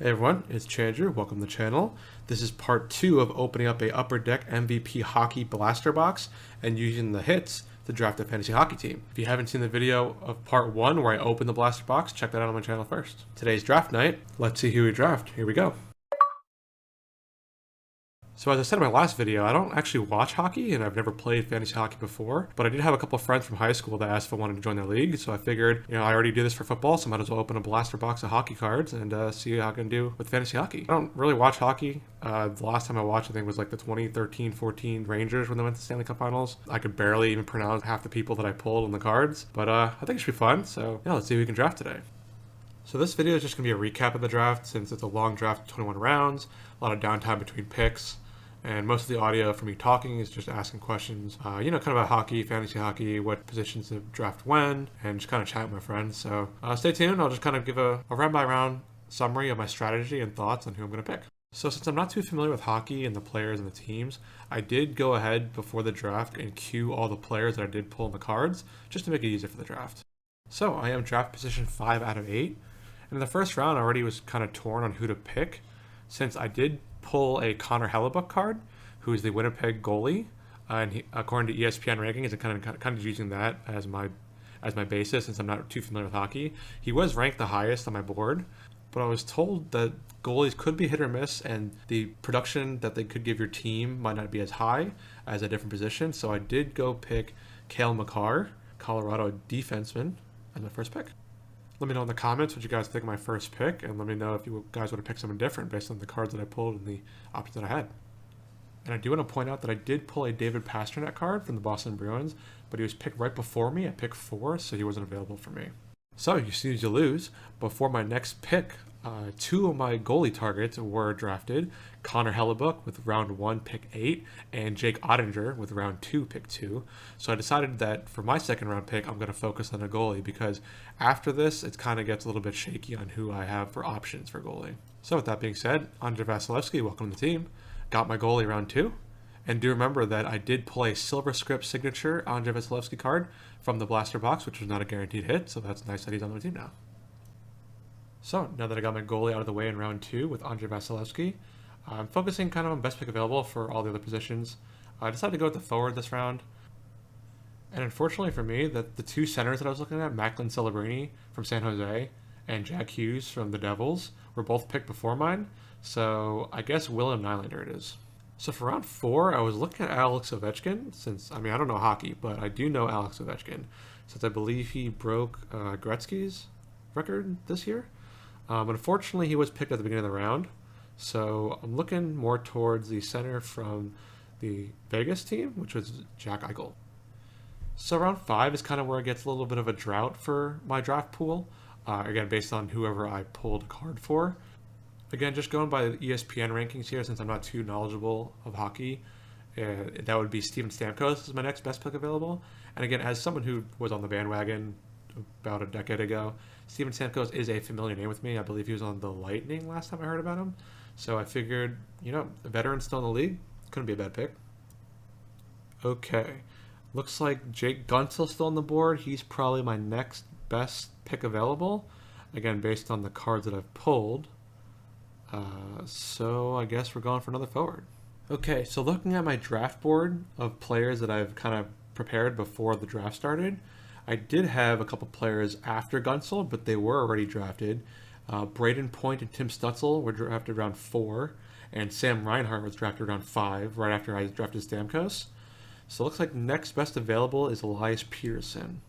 Hey everyone, it's Chandru. Welcome to the channel. This is part 2 of opening up a Upper Deck MVP Hockey Blaster Box and using the hits to draft a fantasy hockey team. If you haven't seen the video of part 1 where I opened the blaster box, check that out on my channel first. Today's draft night. Let's see who we draft. Here we go. So as I said in my last video, I don't actually watch hockey and I've never played fantasy hockey before, but I did have a couple of friends from high school that asked if I wanted to join their league, so I figured, I already do this for football, so I might as well open a blaster box of hockey cards and see how I can do with fantasy hockey. I don't really watch hockey. The last time I watched, I think, was like the 2013-14 Rangers when they went to the Stanley Cup Finals. I could barely even pronounce half the people that I pulled on the cards, but I think it should be fun, so yeah, let's see who we can draft today. So this video is just going to be a recap of the draft since it's a long draft, 21 rounds, a lot of downtime between picks. And most of the audio from me talking is just asking questions, kind of about hockey, fantasy hockey, what positions to draft when, and just kind of chat with my friends. So stay tuned. I'll just kind of give a round-by-round summary of my strategy and thoughts on who I'm going to pick. So since I'm not too familiar with hockey and the players and the teams, I did go ahead before the draft and cue all the players that I did pull in the cards, just to make it easier for the draft. So I am draft position 5 out of 8. And in the first round, I already was kind of torn on who to pick, since I did pull a Connor Hellebuyck card, who is the Winnipeg goalie, and he, according to ESPN rankings, and kind of using that as my basis since I'm not too familiar with hockey. He was ranked the highest on my board, but I was told that goalies could be hit or miss, and the production that they could give your team might not be as high as a different position. So I did go pick Cale Makar, Colorado defenseman, as my first pick. Let me know in the comments what you guys think of my first pick, and let me know if you guys would have picked someone different based on the cards that I pulled and the options that I had. And I do want to point out that I did pull a David Pastrnak card from the Boston Bruins, but he was picked right before me at pick 4, so he wasn't available for me. So you snooze, you lose. Before my next pick, 2 of my goalie targets were drafted: Connor Hellebuyck with round 1, pick 8, and Jake Ottinger with round 2, pick 2. So I decided that for my second round pick, I'm going to focus on a goalie, because after this, it kind of gets a little bit shaky on who I have for options for goalie. So with that being said, Andrei Vasilevskiy, welcome to the team. Got my goalie round 2. And do remember that I did pull a Silver Script signature Andrei Vasilevskiy card from the blaster box, which was not a guaranteed hit, so that's nice that he's on my team now. So now that I got my goalie out of the way in round 2 with Andrei Vasilevskiy, I'm focusing kind of on best pick available for all the other positions. I decided to go with the forward this round. And unfortunately for me, that the 2 centers that I was looking at, Macklin Celebrini from San Jose and Jack Hughes from the Devils, were both picked before mine. So I guess William Nylander it is. So for round 4, I was looking at Alex Ovechkin, since, I don't know hockey, but I do know Alex Ovechkin, since I believe he broke Gretzky's record this year. Unfortunately, he was picked at the beginning of the round, so I'm looking more towards the center from the Vegas team, which was Jack Eichel. So round 5 is kind of where it gets a little bit of a drought for my draft pool, again, based on whoever I pulled a card for. Again, just going by the ESPN rankings here, since I'm not too knowledgeable of hockey, that would be Steven Stamkos as my next best pick available. And again, as someone who was on the bandwagon about a decade ago, Steven Stamkos is a familiar name with me. I believe he was on the Lightning last time I heard about him. So I figured, a veteran still in the league, couldn't be a bad pick. Okay, looks like Jake Guentzel's still on the board. He's probably my next best pick available, again, based on the cards that I've pulled. So I guess we're going for another forward. Okay, so looking at my draft board of players that I've kind of prepared before the draft started, I did have a couple players after Guentzel, but they were already drafted. Braden Point and Tim Stutzel were drafted round 4, and Sam Reinhart was drafted round 5, right after I drafted Stamkos. So it looks like next best available is Elias Peterson.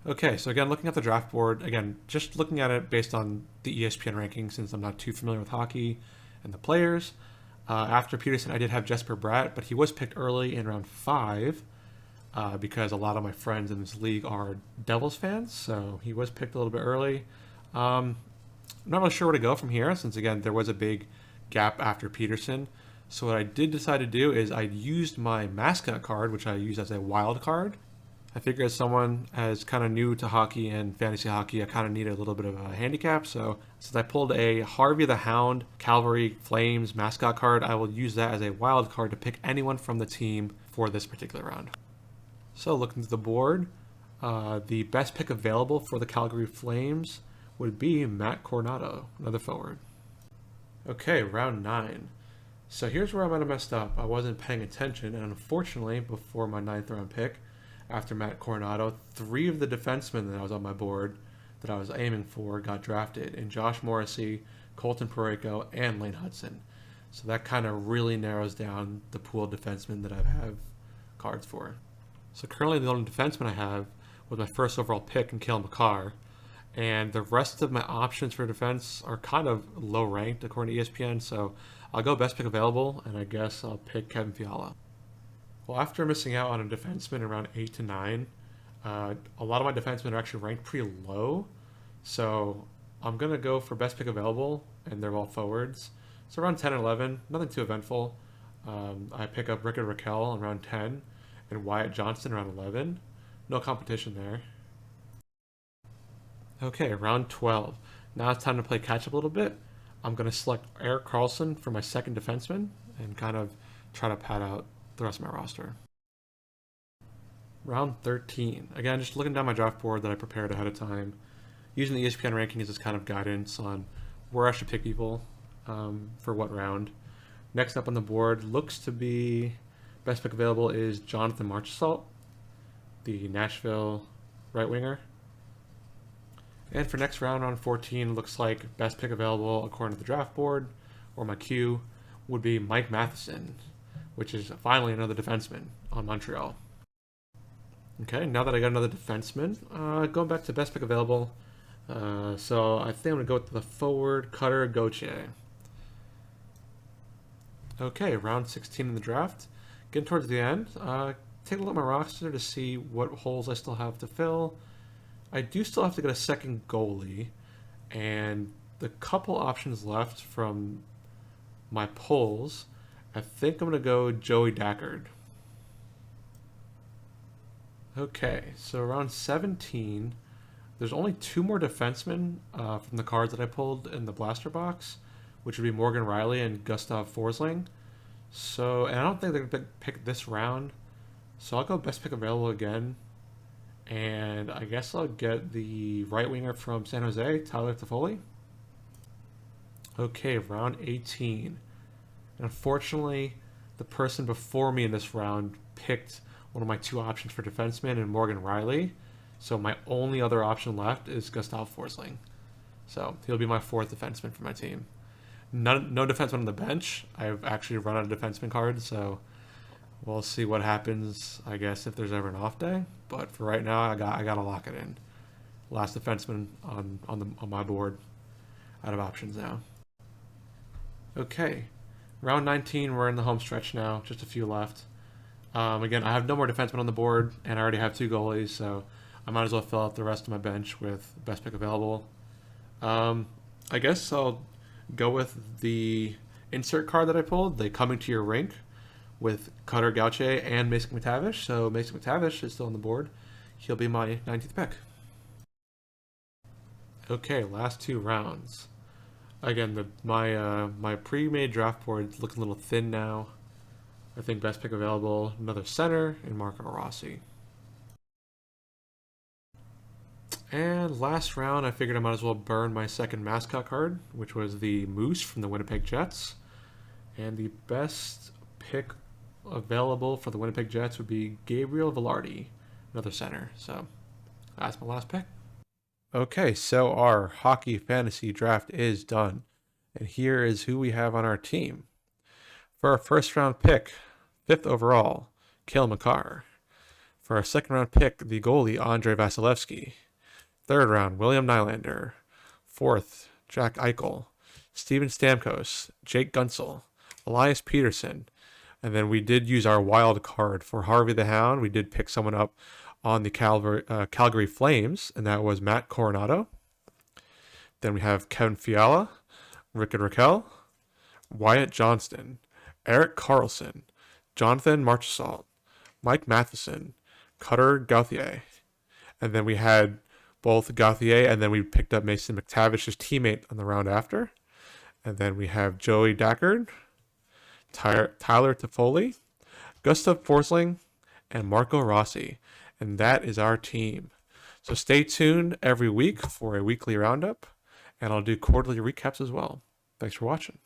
Okay, so again, looking at the draft board, again, just looking at it based on the ESPN rankings, since I'm not too familiar with hockey and the players. After Peterson, I did have Jesper Bratt, but he was picked early in round 5 because a lot of my friends in this league are Devils fans, so he was picked a little bit early. I'm not really sure where to go from here, since, again, there was a big gap after Peterson. So what I did decide to do is I used my mascot card, which I used as a wild card. I figure as someone as kind of new to hockey and fantasy hockey, I kind of needed a little bit of a handicap. So since I pulled a Harvey the Hound Calgary Flames mascot card, I will use that as a wild card to pick anyone from the team for this particular round. So looking at the board, the best pick available for the Calgary Flames would be Matt Coronado, another forward. Okay, round 9. So here's where I might have messed up. I wasn't paying attention, and unfortunately, before my 9th round pick, after Matt Coronado, 3 of the defensemen that I was on my board that I was aiming for got drafted in Josh Morrissey, Colton Parayko, and Lane Hudson. So that kind of really narrows down the pool of defensemen that I have cards for. So currently the only defenseman I have was my first overall pick in Cale Makar, and the rest of my options for defense are kind of low ranked according to ESPN, so I'll go best pick available, and I guess I'll pick Kevin Fiala. Well, after missing out on a defenseman around 8 to 9, a lot of my defensemen are actually ranked pretty low, so I'm going to go for best pick available, and they're all forwards. So around 10 and 11, nothing too eventful. I pick up Rickard Rakell around 10, and Wyatt Johnston around 11. No competition there. Okay, round 12. Now it's time to play catch up a little bit. I'm going to select Erik Karlsson for my second defenseman and kind of try to pad out the rest of my roster. Round 13. Again, just looking down my draft board that I prepared ahead of time, using the ESPN rankings as kind of guidance on where I should pick people for what round. Next up on the board looks to be best pick available is Jonathan Marchessault, the Nashville right winger. And for next round, round 14, looks like best pick available according to the draft board, or my queue, would be Mike Matheson, which is finally another defenseman on Montreal. Okay, now that I got another defenseman, going back to best pick available, so I think I'm going to go with the forward Cutter Gauthier. Okay, round 16 in the draft. Getting towards the end, take a look at my roster to see what holes I still have to fill. I do still have to get a second goalie, and the couple options left from my polls, I think I'm going to go Joey Dackard. Okay, so around 17, there's only 2 more defensemen from the cards that I pulled in the blaster box, which would be Morgan Riley and Gustav Forsling. So, and I don't think they're going to pick this round, so I'll go best pick available again. And I guess I'll get the right winger from San Jose, Tyler Toffoli. Okay, round 18. And unfortunately, the person before me in this round picked one of my 2 options for defenseman and Morgan Riley. So my only other option left is Gustav Forsling. So he'll be my 4th defenseman for my team. No defenseman on the bench. I've actually run out of defenseman cards, so we'll see what happens, I guess, if there's ever an off day. But for right now, I got to lock it in. Last defenseman on my board. Out of options now. Okay, round 19. We're in the home stretch now. Just a few left. Again, I have no more defensemen on the board, and I already have 2 goalies, so I might as well fill out the rest of my bench with best pick available. I guess I'll go with the insert card that I pulled, the Coming to Your Rink, with Cutter Gauthier and Mason McTavish. So Mason McTavish is still on the board. He'll be my 19th pick. Okay, last 2 rounds. Again, my pre-made draft board is looking a little thin now. I think best pick available, another center, in Marco Rossi. And last round, I figured I might as well burn my second mascot card, which was the Moose from the Winnipeg Jets. And the best pick available for the Winnipeg Jets would be Gabriel Velarde, another center. So that's my last pick. Okay, so our hockey fantasy draft is done. And here is who we have on our team. For our first round pick, 5th overall, Cale Makar. For our second round pick, the goalie, Andrei Vasilevsky. 3rd round, William Nylander. 4th, Jack Eichel. Steven Stamkos, Jake Gunsel, Elias Peterson. And then we did use our wild card for Harvey the Hound. We did pick someone up on the Calgary Flames, and that was Matt Coronado. Then we have Kevin Fiala, Rickard Rakell, Wyatt Johnston, Erik Karlsson, Jonathan Marchessault, Mike Matheson, Cutter Gauthier. And then we had both Gauthier, and then we picked up Mason McTavish's teammate on the round after. And then we have Joey Dackard, Tyler Toffoli, Gustav Forsling, and Marco Rossi. And that is our team. So stay tuned every week for a weekly roundup, and I'll do quarterly recaps as well. Thanks for watching.